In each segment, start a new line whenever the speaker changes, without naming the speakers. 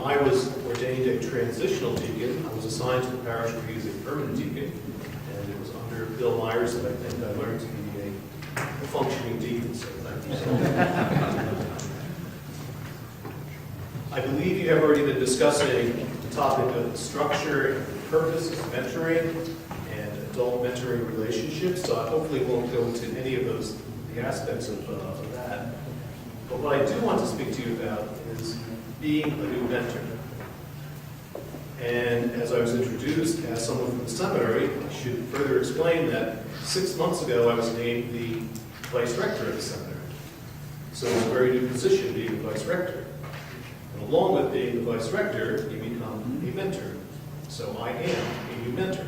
I was ordained a transitional deacon, I was assigned to the parish to be as a permanent deacon, and it was under Bill Myers that I think I learned to be a functioning deacon, so thank you so much. I believe you have already been discussing the topic of the structure and purpose of mentoring and adult mentoring relationships, so I hopefully won't go into any of the aspects of that. But what I do want to speak to you about is being a new mentor. And as I was introduced as someone from the seminary, I should further explain that 6 months ago I was named the vice rector of the seminary. So it's a very new position, being the vice rector. And along with being the vice rector, you become a mentor. So I am a new mentor.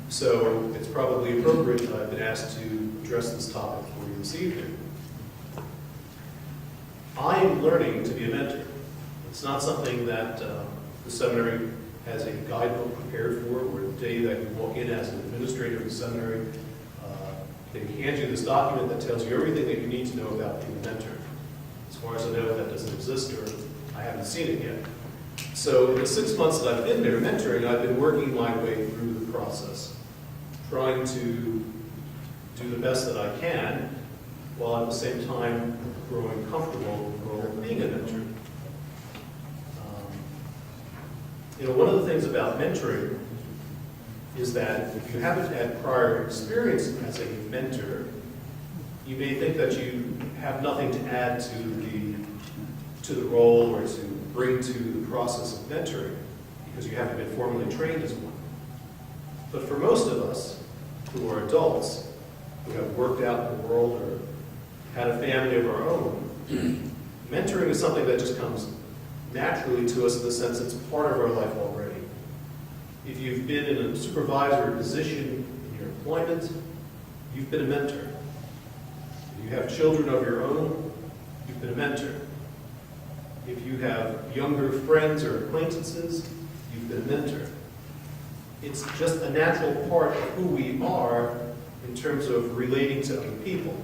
So it's probably appropriate that I've been asked to address this topic for you this evening. I am learning to be a mentor. It's not something that the seminary has a guidebook prepared for, or the day that you walk in as an administrator of the seminary, they hand you this document that tells you everything that you need to know about being a mentor. As far as I know, that doesn't exist, or I haven't seen it yet. So in the 6 months that I've been there mentoring, I've been working my way through the process, trying to do the best that I can, while at the same time growing comfortable with the role of being a mentor. One of the things about mentoring is that if you haven't had prior experience as a mentor, you may think that you have nothing to add to the role or to bring to the process of mentoring because you haven't been formally trained as one. But for most of us who are adults, who have worked out in the world or had a family of our own, mentoring is something that just comes naturally to us in the sense it's part of our life already. If you've been in a supervisory position in your employment, you've been a mentor. If you have children of your own, you've been a mentor. If you have younger friends or acquaintances, you've been a mentor. It's just a natural part of who we are in terms of relating to other people.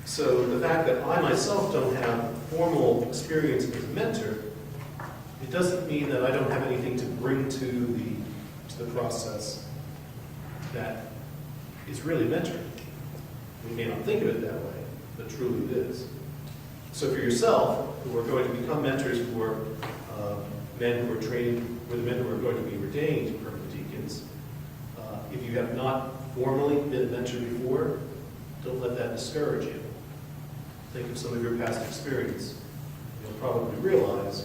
So the fact that I myself don't have formal experience as a mentor, it doesn't mean that I don't have anything to bring to the process that is really mentoring. We may not think of it that way, but truly it is. So for yourself, who are going to become mentors for men who are trained, or the men who are going to be ordained permanent deacons, if you have not formally been a mentor before, don't let that discourage you. Think of some of your past experience. You'll probably realize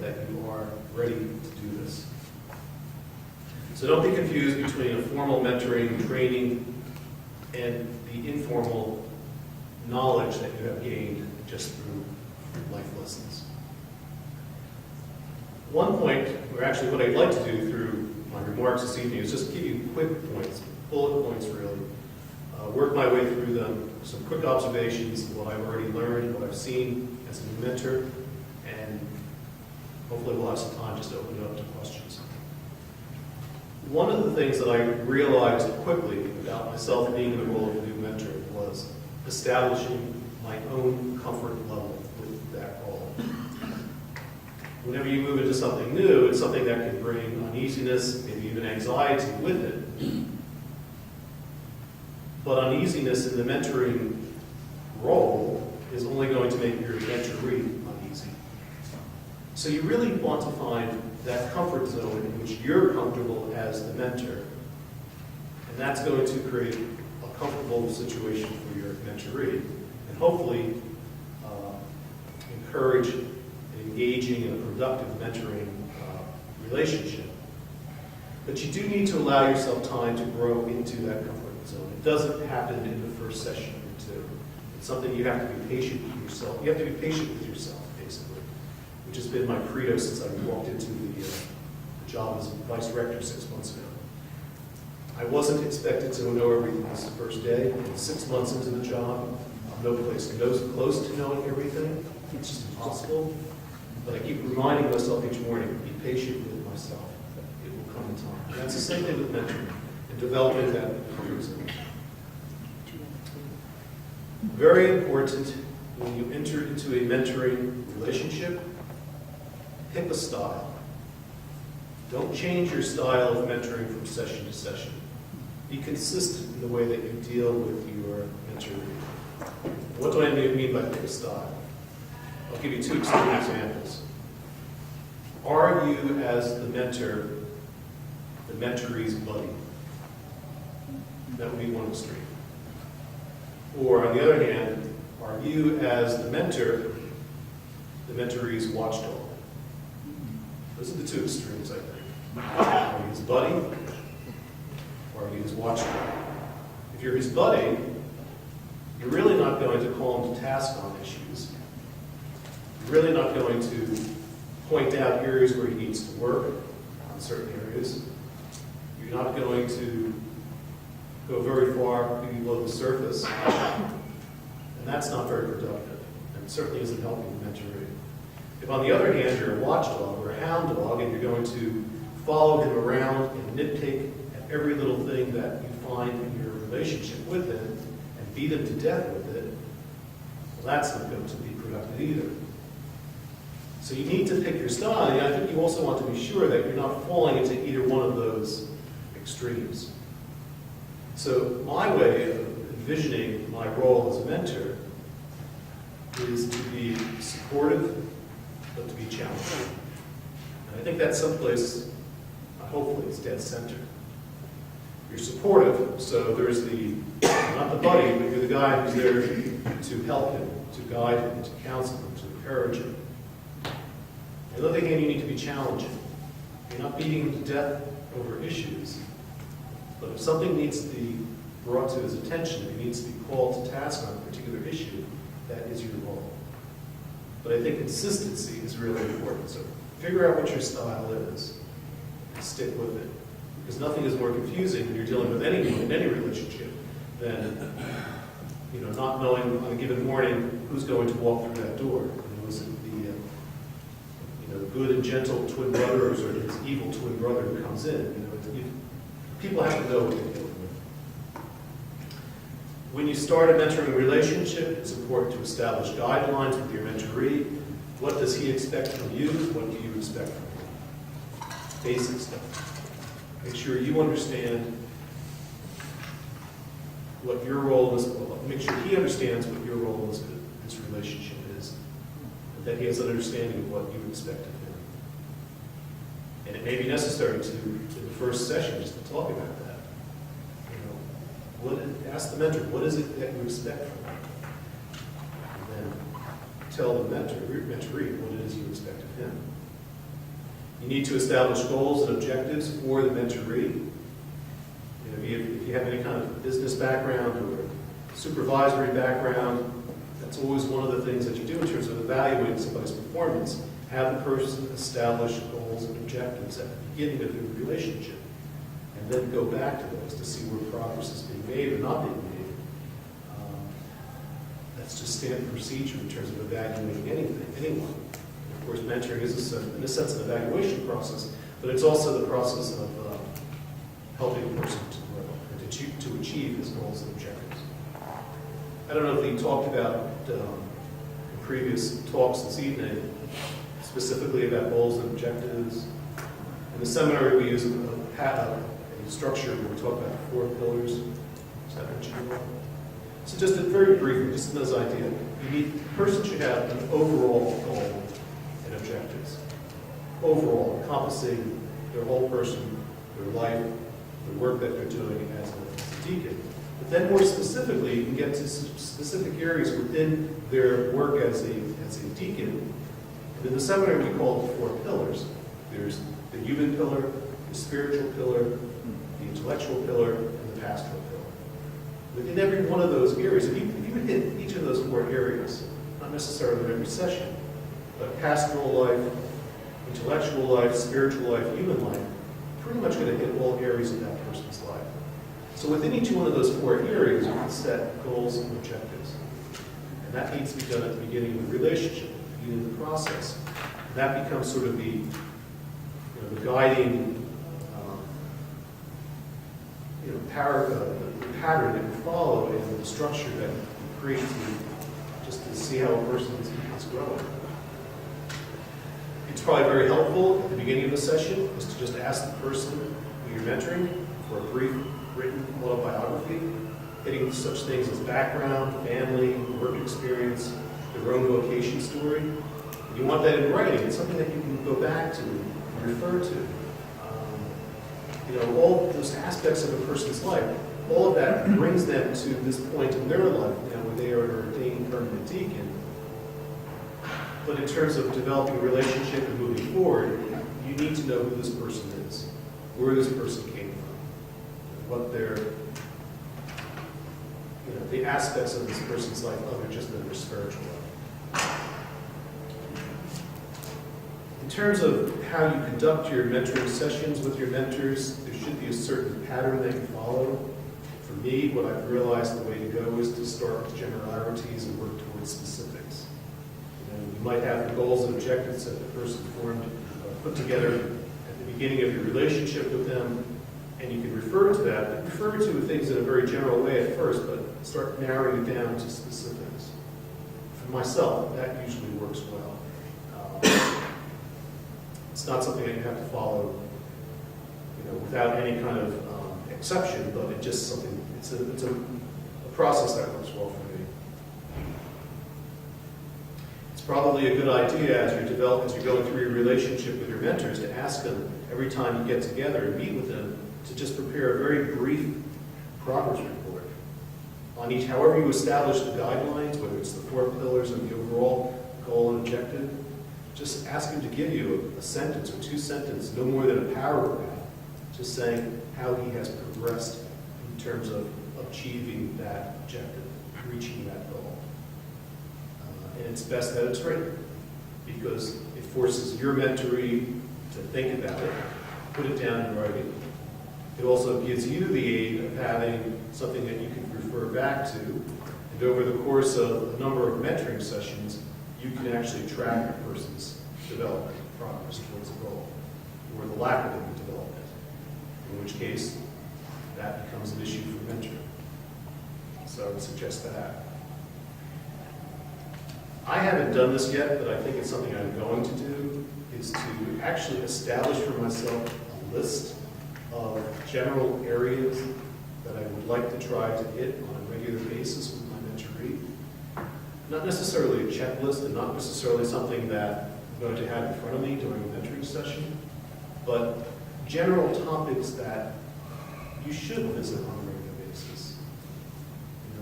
that you are ready to do this. So don't be confused between a formal mentoring training and the informal knowledge that you have gained just through life lessons. One point, or actually what I'd like to do through my remarks this evening is just give you quick points, bullet points really, work my way through them, some quick observations of what I've already learned, what I've seen as a new mentor, and hopefully we'll have some time just to open it up to questions. One of the things that I realized quickly about myself being in the role of a new mentor was establishing my own comfort level with that role. Whenever you move into something new, it's something that can bring uneasiness, maybe even anxiety with it. But uneasiness in the mentoring role is only going to make your mentoree uneasy. So you really want to find that comfort zone in which you're comfortable as the mentor. And that's going to create a comfortable situation for your mentoree. And hopefully encourage an engaging and a productive mentoring relationship. But you do need to allow yourself time to grow into that comfort zone. It doesn't happen in the first session or two. It's something you have to be patient with yourself. You have to be patient with yourself, basically, which has been my credo since I walked into the job as vice rector 6 months ago. I wasn't expected to know everything this first day. 6 months into the job, I'm no place close to knowing everything. It's just impossible. But I keep reminding myself each morning, be patient with myself. It will come in time. And that's the same thing with mentoring and developing that comfort zone. Very important when you enter into a mentoring relationship pick a style. Don't change your style of mentoring from session to session. Be consistent in the way that you deal with your mentoree. What do I mean by pick a style? I'll give you two extreme examples. Are you, as the mentor, the mentoree's buddy? That would be one extreme. Or, on the other hand, are you, as the mentor, the mentoree's watchdog? Those are the two extremes, I think. Are you his buddy, or are you his watchdog? If you're his buddy, you're really not going to call him to task on issues. You're really not going to point out areas where he needs to work on certain areas. You're not going to go very far below the surface. And that's not very productive. And it certainly isn't helping the mentoree. If, on the other hand, you're a watchdog or a hound dog, and you're going to follow him around and nitpick at every little thing that you find in your relationship with him and beat him to death with it, well, that's not going to be productive either. So you need to pick your style, and I think you also want to be sure that you're not falling into either one of those extremes. So my way of envisioning my role as a mentor is to be supportive, but to be challenging. And I think that's someplace, hopefully, it's dead center. You're supportive, so there's not the buddy, but you're the guy who's there to help him, to guide him, to counsel him, to encourage him. On the other hand, you need to be challenging. You're not beating him to death over issues, but if something needs to be brought to his attention, if he needs to be called to task on a particular issue, that is your role. But I think consistency is really important. So figure out what your style is and stick with it. Because nothing is more confusing when you're dealing with anyone in any relationship than not knowing on a given morning who's going to walk through that door. Is it the good and gentle twin brothers or his evil twin brother who comes in? People have to know what they're dealing with. When you start a mentoring relationship, it's important to establish guidelines with your mentoree. What does he expect from you? What do you expect from him? Basic stuff. Make sure you understand what your role is. Make sure he understands what your role in this relationship is, and that he has an understanding of what you expect of him. And it may be necessary to, in the first session, just to talk about that. Ask the mentor, what is it that you expect from him? And then tell the mentoree what it is you expect of him. You need to establish goals and objectives for the mentoree. If you have any kind of business background or supervisory background, that's always one of the things that you do in terms of evaluating somebody's performance. Have the person establish goals and objectives at the beginning of the relationship, and then go back to those to see where progress is being made or not being made. That's just standard procedure in terms of evaluating anyone. Of course, mentoring is, in a sense, an evaluation process, but it's also the process of helping a person to grow and to achieve his goals and objectives. I don't know if he talked about in previous talks this evening, specifically about goals and objectives. In the seminary, we use a structure where we talk about 4 pillars. Is that what you know? So just very briefly, just in this idea, the person should have an overall goal and objectives. Overall, encompassing their whole person, their life, the work that they're doing as a deacon. But then more specifically, you can get to specific areas within their work as a deacon. And in the seminary, we call it 4 pillars. There's the human pillar, the spiritual pillar, the intellectual pillar, and the pastoral pillar. Within every one of those areas, if you would hit each of those 4 areas, not necessarily in every session, but pastoral life, intellectual life, spiritual life, human life, pretty much going to hit all areas of that person's life. So within each one of those 4 areas, you can set goals and objectives. And that needs to be done at the beginning of the relationship, at the beginning of the process. And that becomes sort of the guiding the pattern that you follow and the structure that you create just to see how a person is growing. It's probably very helpful at the beginning of a session is to just ask the person who you're mentoring for a brief written autobiography, hitting such things as background, family, work experience, their own vocation story. And you want that in writing. It's something that you can go back to and refer to. All those aspects of a person's life, all of that brings them to this point in their life now where they are an ordained permanent deacon. But in terms of developing a relationship and moving forward, you need to know who this person is, where this person came from, what their, the aspects of this person's life other just than their spiritual life. In terms of how you conduct your mentoring sessions with your mentors, there should be a certain pattern that you follow. For me, what I've realized the way to go is to start with generalities and work towards specifics. You might have the goals and objectives that the person put together at the beginning of your relationship with them, and you can refer to that, but refer to things in a very general way at first, but start narrowing it down to specifics. For myself, that usually works well. It's not something that you have to follow, without any kind of exception, but it's just something. It's a process that works well for me. It's probably a good idea as you're going through your relationship with your mentors to ask them every time you get together and meet with them to just prepare a very brief progress report on each. However you establish the guidelines, whether it's the 4 pillars of the overall goal and objective. Just ask him to give you a sentence or 2 sentences, no more than a paragraph, just saying how he has progressed in terms of achieving that objective, reaching that goal. And it's best that it's written, because it forces your mentoree to think about it, put it down in writing. It also gives you the aid of having something that you can refer back to, and over the course of a number of mentoring sessions, you can actually track a person's development, progress towards a goal, or the lack of any development, in which case that becomes an issue for mentoring. So I would suggest that. I haven't done this yet, but I think it's something I'm going to do, is to actually establish for myself a list of general areas that I would like to try to hit on a regular basis with my mentoree. Not necessarily a checklist and not necessarily something that I'm going to have in front of me during a mentoring session, but general topics that you should visit on a regular basis.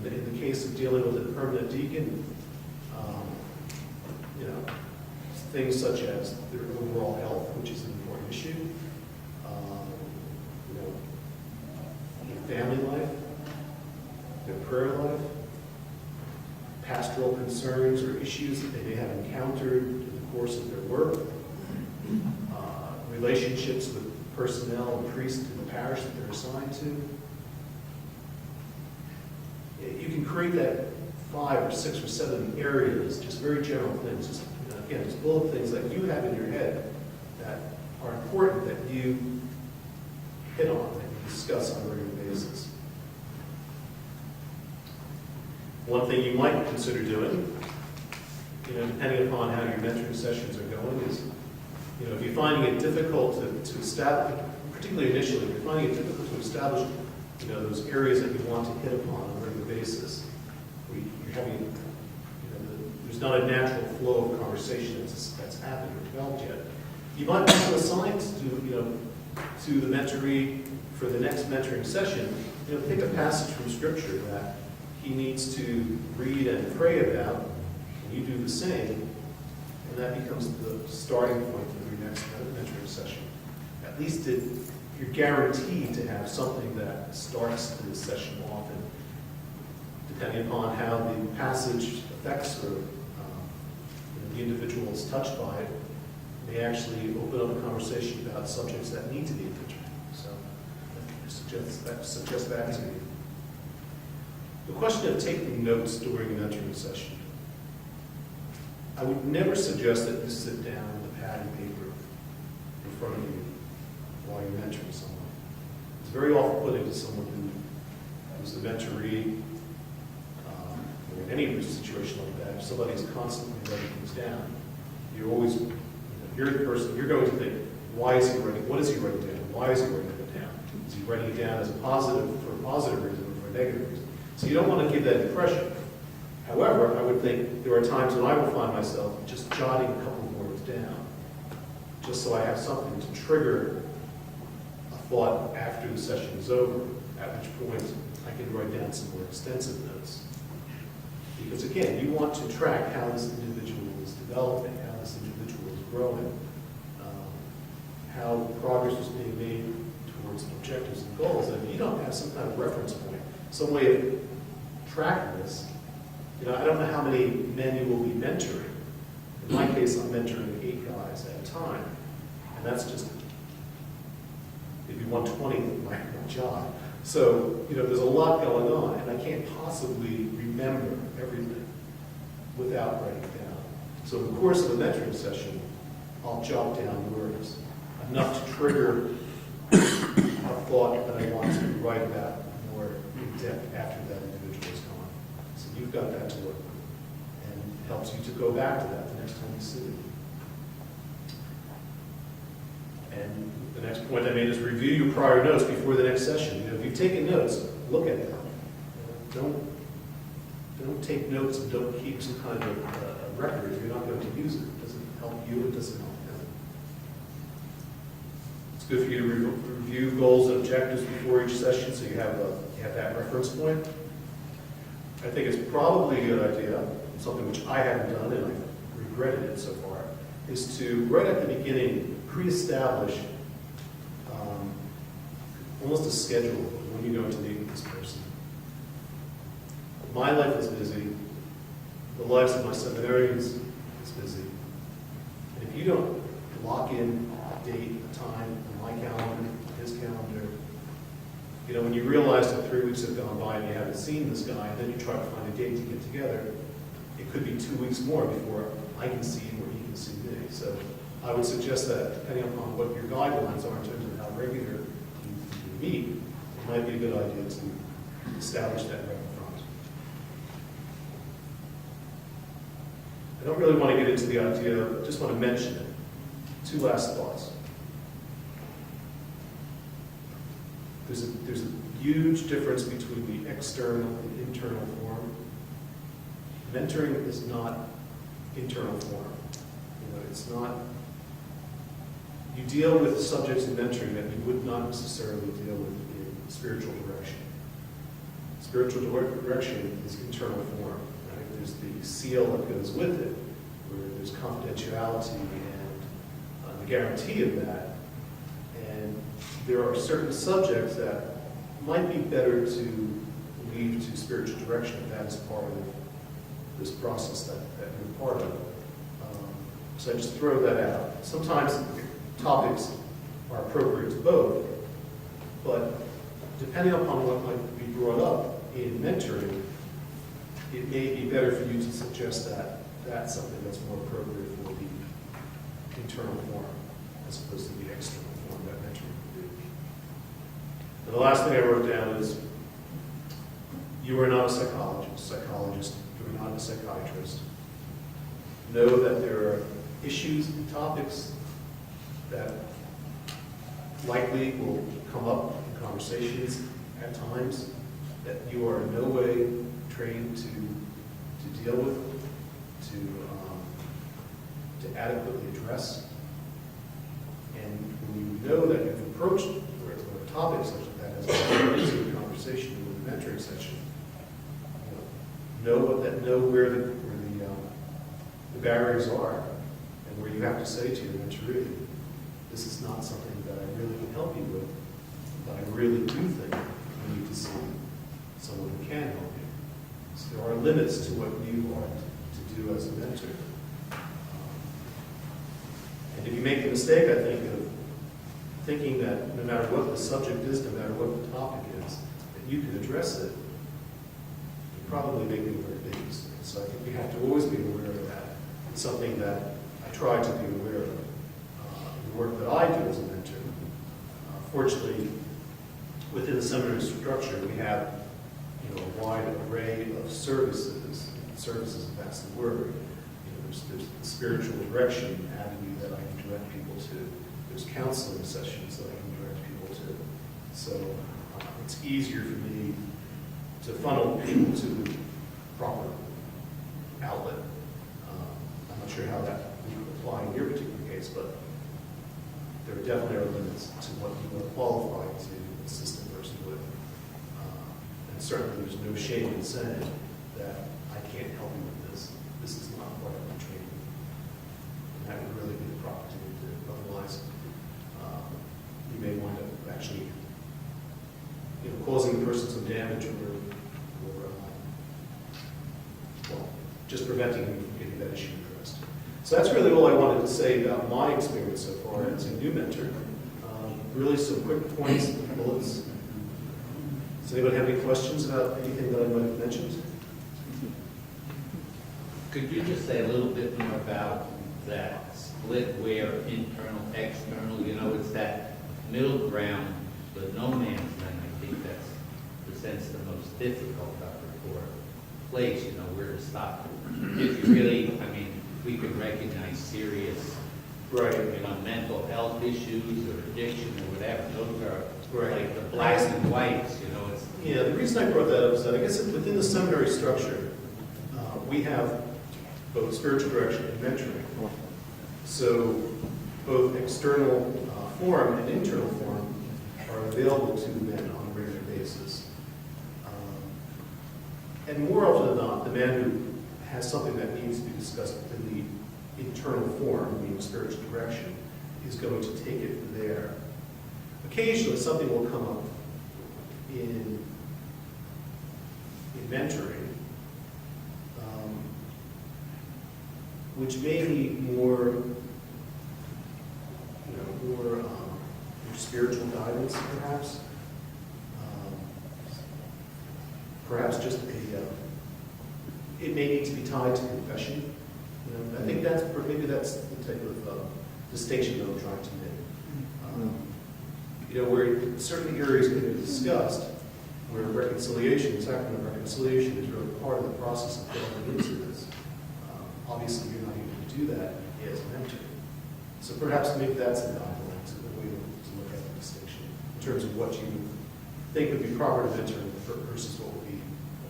In the case of dealing with a permanent deacon, things such as their overall health, which is an important issue, family life, their prayer life, pastoral concerns or issues that they may have encountered in the course of their work, relationships with personnel and priests in the parish that they're assigned to. You can create that 5 or 6 or 7 areas, just very general things, just bullet things that you have in your head that are important that you hit on, that you discuss on a regular basis. One thing you might consider doing, depending upon how your mentoring sessions are going, is, if you're finding it difficult to establish, particularly initially, if you're finding it difficult to establish, those areas that you want to hit upon on a regular basis, where you're having, there's not a natural flow of conversation that's happened or developed yet, you might also assign to the mentoree for the next mentoring session, pick a passage from Scripture that he needs to read and pray about, and you do the same, and that becomes the starting point of your next mentoring session. At least you're guaranteed to have something that starts the session off, and depending upon how the passage affects or the individual is touched by it, may actually open up a conversation about subjects that need to be mentored. So I suggest that to you. The question of taking notes during a mentoring session. I would never suggest that you sit down with a pad and paper in front of you while you're mentoring someone. It's very off-putting to someone who's the mentoree, or in any situation like that. If somebody's constantly writing things down, you're always You're the person, you're going to think, what is he writing down? Why is he writing it down? Is he writing it down as a positive, for a positive reason or for a negative reason? So you don't want to give that impression. However, I would think there are times when I will find myself just jotting a couple of words down, just so I have something to trigger a thought after the session is over, at which point I can write down some more extensive notes. Because again, you want to track how this individual is developing, how this individual is growing, how progress is being made towards objectives and goals. And if you don't have some kind of reference point, some way of tracking this, I don't know how many men you will be mentoring. In my case, I'm mentoring 8 guys at a time. And that's just maybe 1/20 of my job. So, there's a lot going on, and I can't possibly remember everything without writing it down. So in the course of a mentoring session, I'll jot down words, enough to trigger a thought that I want to write about more in depth after that individual is gone. So you've got that to work with, and it helps you to go back to that the next time you see it. And the next point I made is review your prior notes before the next session. If you've taken notes, look at them. Don't take notes and don't keep some kind of a record if you're not going to use it. It doesn't help you, it doesn't help them. It's good for you to review goals and objectives before each session so you have that reference point. I think it's probably a good idea, something which I haven't done and I've regretted it so far, is to, right at the beginning, pre-establish almost a schedule of when you're going to meet with this person. My life is busy. The lives of my seminarians is busy. And if you don't lock in a date, a time, on my calendar, on his calendar, when you realize that 3 weeks have gone by and you haven't seen this guy, and then you try to find a date to get together, it could be 2 weeks more before I can see him or he can see me. So I would suggest that, depending upon what your guidelines are in terms of how regular you meet, it might be a good idea to establish that right up front. I don't really want to get into the idea, I just want to mention it. 2 last thoughts. There's a huge difference between the external and internal form. Mentoring is not internal form. It's not. You deal with subjects in mentoring that you would not necessarily deal with in spiritual direction. Spiritual direction is internal form. Right? There's the seal that goes with it, where there's confidentiality and the guarantee of that. And there are certain subjects that might be better to leave to spiritual direction if that is part of this process that you're part of. So I just throw that out. Sometimes topics are appropriate to both, but depending upon what might be brought up in mentoring, it may be better for you to suggest that that's something that's more appropriate for the internal form as opposed to the external form that mentoring would be. And the last thing I wrote down is, you are not a psychologist, you are not a psychiatrist. Know that there are issues and topics that likely will come up in conversations at times that you are in no way trained to deal with, to adequately address. And when you know that you've approached where a topic such as that has been into a conversation with a mentoring session, know where the barriers are, and where you have to say to your mentoree, this is not something that I really can help you with, but I really do think you need to see someone who can help you. So there are limits to what you are to do as a mentor. And if you make the mistake, I think, of thinking that no matter what the subject is, no matter what the topic is, that you can address it, you probably make a very big mistake. So I think we have to always be aware of that. It's something that I try to be aware of in the work that I do as a mentor. Fortunately, within the seminary structure, we have a wide array of services. Services, if that's the word. The There's spiritual direction avenue that I can direct people to. There's counseling sessions that I can direct people to. So it's easier for me to funnel people to the proper outlet. I'm not sure how that would apply in your particular case, but there definitely are limits to what you are qualified to assist a person with. And certainly there's no shame in saying that I can't help you with this. This is not part of my training. And that would really be the proper thing to do. Otherwise, you may wind up actually causing the person some damage or well, just preventing them from getting that issue addressed. So that's really all I wanted to say about my experience so far as a new mentor. Really some quick points, bullets. Does anybody have any questions about anything that I might have mentioned?
Could you just say a little bit more about that split where internal, external, it's that middle ground, the no man's land, I think that's presents the most difficult for place, where to stop. If you really, we could recognize serious, mental health issues or addiction or whatever. Those are like the blacks and whites, it's.
Yeah, the reason I brought that up is that I guess within the seminary structure, we have both spiritual direction and mentoring. So both external form and internal form are available to men on a regular basis. And more often than not, the man who has something that needs to be discussed within the internal form, meaning spiritual direction, is going to take it there. Occasionally, something will come up in mentoring, which may need more spiritual guidance, perhaps. Perhaps just it may need to be tied to confession. I think maybe that's the type of distinction that I'm trying to make. Where certain areas can be discussed, where reconciliation, the sacrament of reconciliation is really part of the process of going into this. Obviously, you're not able to do that as a mentor. So perhaps maybe that's a guideline, to the way to look at the distinction in terms of what you think would be proper to mentor versus what would be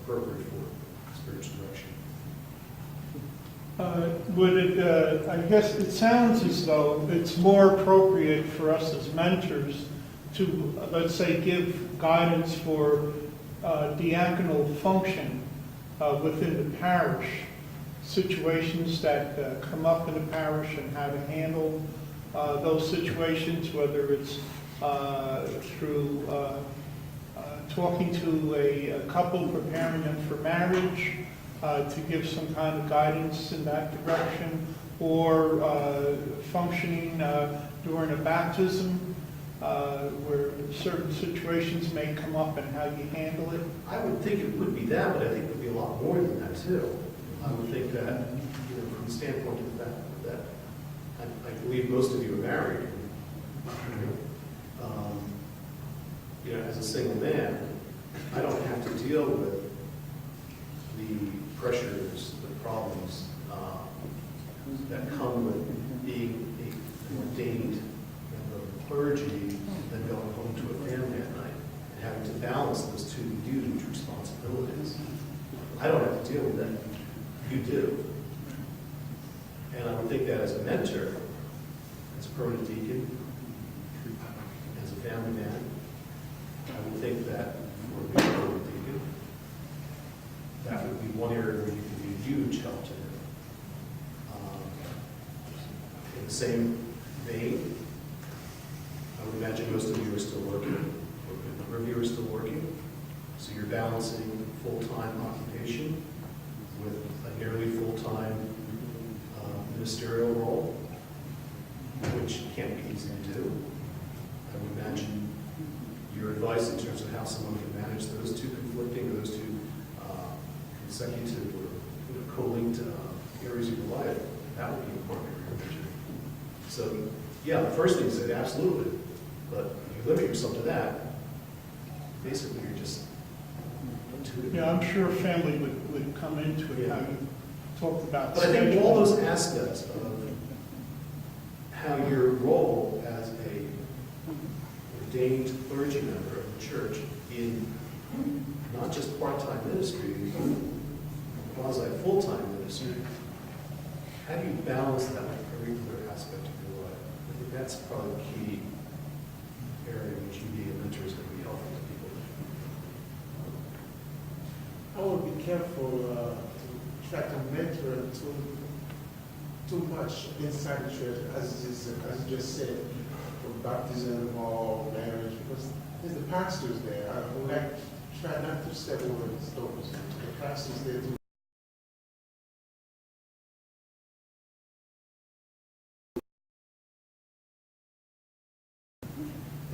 appropriate for spiritual direction.
I guess it sounds as though it's more appropriate for us as mentors to, let's say, give guidance for diaconal function within the parish, situations that come up in the parish and how to handle those situations, whether it's through talking to a couple, preparing them for marriage, to give some kind of guidance in that direction, or functioning during a baptism, where certain situations may come up and how you handle it.
I would think it would be that, but I think it would be a lot more than that too. I would think that, from the standpoint of the fact that I believe most of you are married. As a single man, I don't have to deal with the pressures, the problems that come with being an ordained member of the clergy and then going home to a family at night and having to balance those two huge responsibilities. I don't have to deal with that. You do. And I would think that as a mentor, as a permanent deacon, as a family man, I would think that for a permanent deacon, that would be one area where you could be a huge help to him. In the same vein, I would imagine most of you are still working, or a number of you are still working, so you're balancing full-time occupation with a nearly full-time ministerial role, which can't be easy to do. I would imagine your advice in terms of how someone can manage those two conflicting, or those two consecutive or co-linked areas of your life, that would be important for your mentor. So, yeah, the first thing is that absolutely, but if you limit yourself to that, basically you're just intuitive.
Yeah, I'm sure family would come into it, how you talked about
But I think all
scheduling.
those aspects of how your role as a ordained clergy member of the church in not just part-time ministry, but quasi-full-time ministry, how do you balance that curricular aspect of your life? I think that's probably the key area in which you being a mentor is going to be helpful to people.
I would be careful to try to mentor too much inside the church, as you just said, for baptism or marriage, because there's the pastors there. I would like to try not to step over the stones. The pastors there too.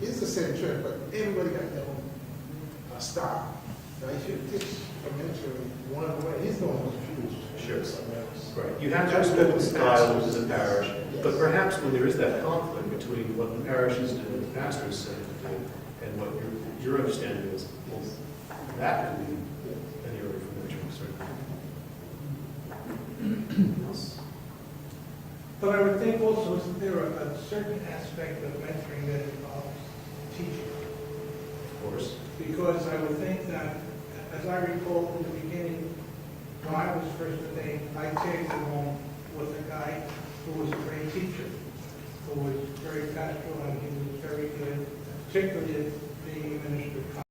It's the same church, but everybody got their own style. Now, if you teach a mentor one way, he's going to confuse
Sure.
something else.
Right. You have to respect the style of the parish, but perhaps when there is that conflict between what the parish is doing and the pastor is saying to do, and what your understanding is, well, that could be an area for mentoring, certainly. Else?
But I would think also, isn't there a certain aspect of mentoring that involves teaching?
Of course.
Because I would think that, as I recall in the beginning, when I was first ordained, I tagged along with a guy who was a great teacher, who was very pastoral and he was very good, particularly at being a minister.